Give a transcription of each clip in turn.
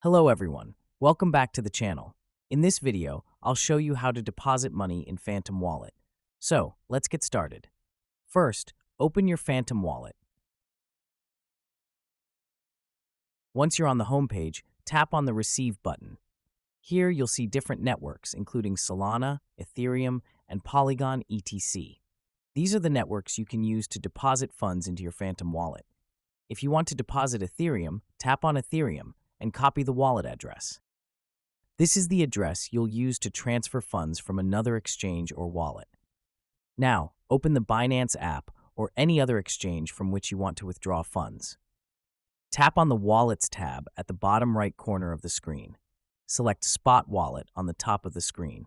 Hello everyone, welcome back to the channel. In this video, I'll show you how to deposit money in Phantom Wallet. So, let's get started. First, open your Phantom Wallet. Once you're on the home page, tap on the Receive button. Here you'll see different networks, including Solana, Ethereum, and Polygon etc. These are the networks you can use to deposit funds into your Phantom Wallet. If you want to deposit Ethereum, tap on Ethereum and copy the wallet address. This is the address you'll use to transfer funds from another exchange or wallet. Now, open the Binance app or any other exchange from which you want to withdraw funds. Tap on the Wallets tab at the bottom right corner of the screen. Select Spot Wallet on the top of the screen.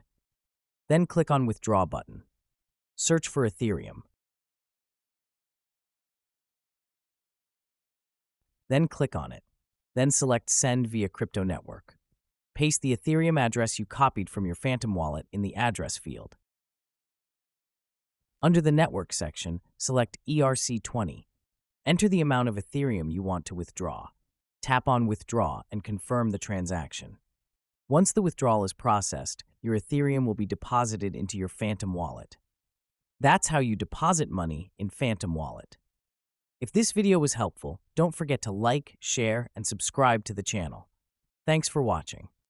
Then click on Withdraw button. Search for Ethereum. Then click on it. Then select Send via Crypto Network. Paste the Ethereum address you copied from your Phantom Wallet in the address field. Under the Network section, select ERC20. Enter the amount of Ethereum you want to withdraw. Tap on Withdraw and confirm the transaction. Once the withdrawal is processed, your Ethereum will be deposited into your Phantom Wallet. That's how you deposit money in Phantom Wallet. If this video was helpful, don't forget to like, share, and subscribe to the channel. Thanks for watching.